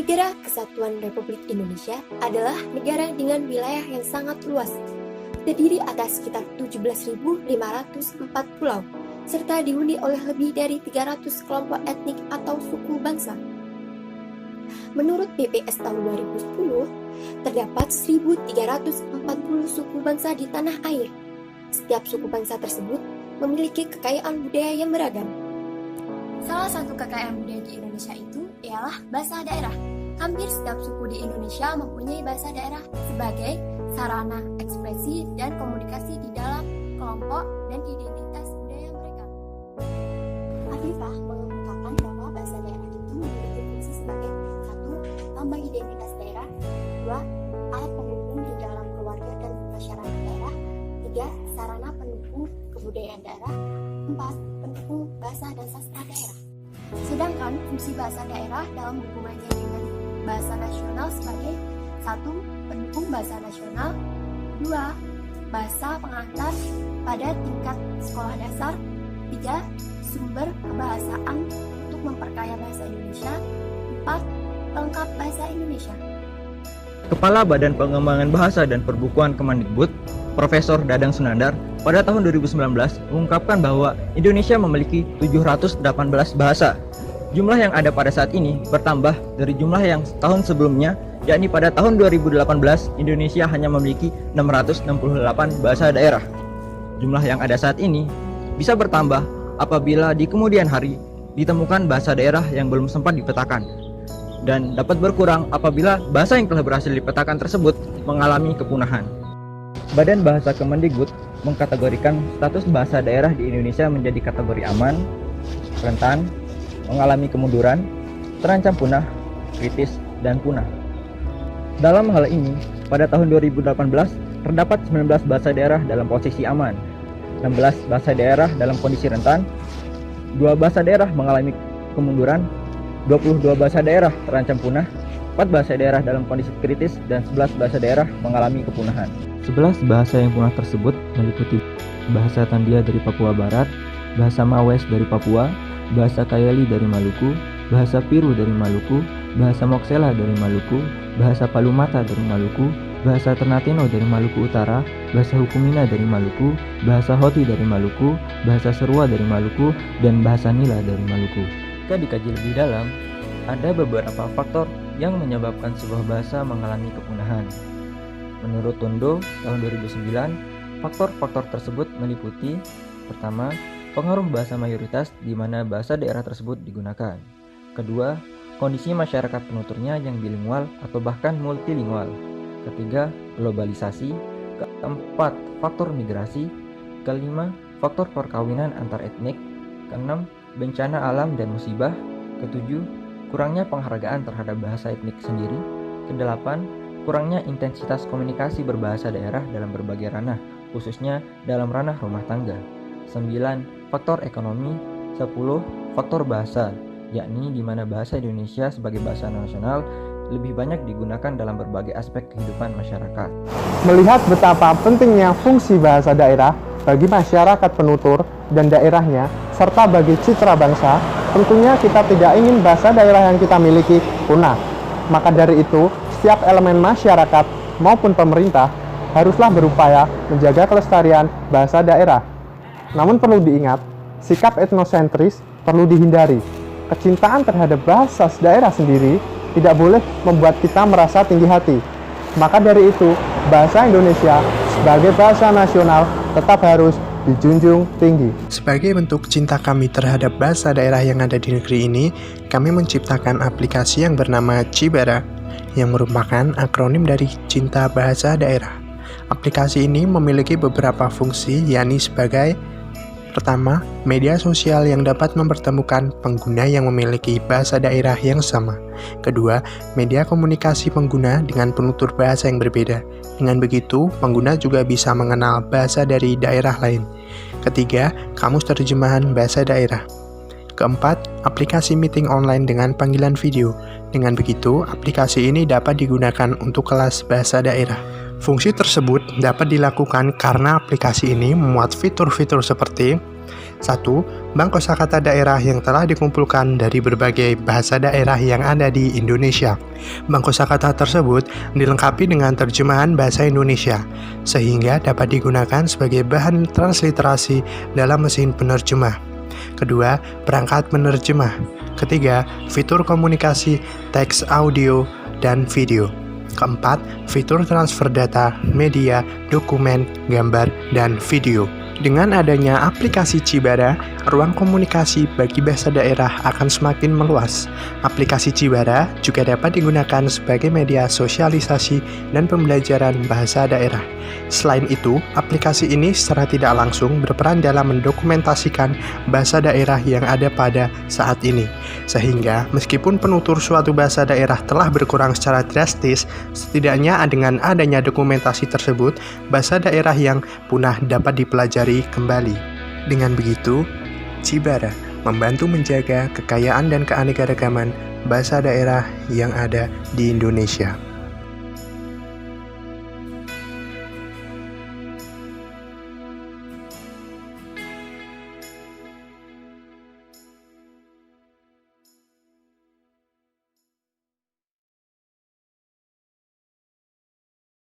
Negara Kesatuan Republik Indonesia adalah negara dengan wilayah yang sangat luas, terdiri atas sekitar 17.504 pulau, serta dihuni oleh lebih dari 300 kelompok etnik atau suku bangsa. Menurut BPS tahun 2010, terdapat 1.340 suku bangsa di tanah air. Setiap suku bangsa tersebut memiliki kekayaan budaya yang beragam. Salah satu kekayaan budaya di Indonesia itu ialah bahasa daerah. Hampir setiap suku di Indonesia mempunyai bahasa daerah sebagai sarana ekspresi dan komunikasi di dalam kelompok dan identitas budaya mereka. Afifah mengungkapkan bahwa bahasa daerah itu memiliki fungsi sebagai satu, tambah identitas daerah, dua, alat penghubung di dalam keluarga dan masyarakat daerah, tiga, sarana pendukung kebudayaan daerah, empat, pendukung bahasa dan sastra daerah. Sedangkan fungsi bahasa daerah dalam hubungannya dengan bahasa nasional sebagai satu, pendukung bahasa nasional, dua, bahasa pengantar pada tingkat sekolah dasar, tiga, sumber kebahasaan untuk memperkaya bahasa Indonesia, empat, pelengkap bahasa Indonesia. Kepala Badan Pengembangan Bahasa dan Perbukuan Kemendikbud, Profesor Dadang Sunandar, pada tahun 2019 mengungkapkan bahwa Indonesia memiliki 718 bahasa. Jumlah yang ada pada saat ini bertambah dari jumlah yang tahun sebelumnya, yakni pada tahun 2018 Indonesia hanya memiliki 668 bahasa daerah. Jumlah yang ada saat ini bisa bertambah apabila di kemudian hari ditemukan bahasa daerah yang belum sempat dipetakan, dan dapat berkurang apabila bahasa yang telah berhasil dipetakan tersebut mengalami kepunahan. Badan Bahasa Kemendikbud mengkategorikan status bahasa daerah di Indonesia menjadi kategori aman, rentan, mengalami kemunduran, terancam punah, kritis, dan punah. Dalam hal ini, pada tahun 2018 terdapat 19 bahasa daerah dalam posisi aman, 16 bahasa daerah dalam kondisi rentan, 2 bahasa daerah mengalami kemunduran, 22 bahasa daerah terancam punah, 4 bahasa daerah dalam kondisi kritis, dan 11 bahasa daerah mengalami kepunahan. 11 bahasa yang punah tersebut meliputi bahasa Tandia dari Papua Barat, bahasa Mawes dari Papua, bahasa Kayali dari Maluku, bahasa Piru dari Maluku, bahasa Moksela dari Maluku, bahasa Palumata dari Maluku, bahasa Ternateno dari Maluku Utara, bahasa Hukumina dari Maluku, bahasa Hoti dari Maluku, bahasa Serua dari Maluku, dan bahasa Nila dari Maluku. Jika dikaji lebih dalam, ada beberapa faktor yang menyebabkan sebuah bahasa mengalami kepunahan. Menurut Tondo tahun 2009, faktor-faktor tersebut meliputi: pertama, pengaruh bahasa mayoritas di mana bahasa daerah tersebut digunakan. Kedua, kondisi masyarakat penuturnya yang bilingual atau bahkan multilingual. Ketiga, globalisasi. Keempat, faktor migrasi. Kelima, faktor perkawinan antar etnik. Keenam, bencana alam dan musibah. Ketujuh, kurangnya penghargaan terhadap bahasa etnik sendiri. Kedelapan, kurangnya intensitas komunikasi berbahasa daerah dalam berbagai ranah, khususnya dalam ranah rumah tangga. 9. Faktor ekonomi. 10. Faktor bahasa, yakni di mana bahasa Indonesia sebagai bahasa nasional lebih banyak digunakan dalam berbagai aspek kehidupan masyarakat. Melihat betapa pentingnya fungsi bahasa daerah bagi masyarakat penutur dan daerahnya, serta bagi citra bangsa, tentunya kita tidak ingin bahasa daerah yang kita miliki punah. Maka dari itu, setiap elemen masyarakat maupun pemerintah haruslah berupaya menjaga kelestarian bahasa daerah. Namun perlu diingat, sikap etnosentris perlu dihindari. Kecintaan terhadap bahasa daerah sendiri tidak boleh membuat kita merasa tinggi hati. Maka dari itu, bahasa Indonesia sebagai bahasa nasional tetap harus dijunjung tinggi. Sebagai bentuk cinta kami terhadap bahasa daerah yang ada di negeri ini, kami menciptakan aplikasi yang bernama Cibara, yang merupakan akronim dari Cinta Bahasa Daerah. Aplikasi ini memiliki beberapa fungsi, yakni sebagai: pertama, media sosial yang dapat mempertemukan pengguna yang memiliki bahasa daerah yang sama. Kedua, media komunikasi pengguna dengan penutur bahasa yang berbeda. Dengan begitu, pengguna juga bisa mengenal bahasa dari daerah lain. Ketiga, kamus terjemahan bahasa daerah. Keempat, aplikasi meeting online dengan panggilan video. Dengan begitu, aplikasi ini dapat digunakan untuk kelas bahasa daerah. Fungsi tersebut dapat dilakukan karena aplikasi ini memuat fitur-fitur seperti 1. Bank kosakata daerah yang telah dikumpulkan dari berbagai bahasa daerah yang ada di Indonesia. Bank kosakata tersebut dilengkapi dengan terjemahan bahasa Indonesia, sehingga dapat digunakan sebagai bahan transliterasi dalam mesin penerjemah. Kedua, perangkat penerjemah. Ketiga, fitur komunikasi, teks, audio, dan video. Keempat, fitur transfer data, media, dokumen, gambar, dan video. Dengan adanya aplikasi Cibara, ruang komunikasi bagi bahasa daerah akan semakin meluas. Aplikasi Cibara juga dapat digunakan sebagai media sosialisasi dan pembelajaran bahasa daerah. Selain itu, aplikasi ini secara tidak langsung berperan dalam mendokumentasikan bahasa daerah yang ada pada saat ini. Sehingga, meskipun penutur suatu bahasa daerah telah berkurang secara drastis, setidaknya dengan adanya dokumentasi tersebut, bahasa daerah yang punah dapat dipelajari kembali. Dengan begitu, Cibara membantu menjaga kekayaan dan keanekaragaman bahasa daerah yang ada di Indonesia.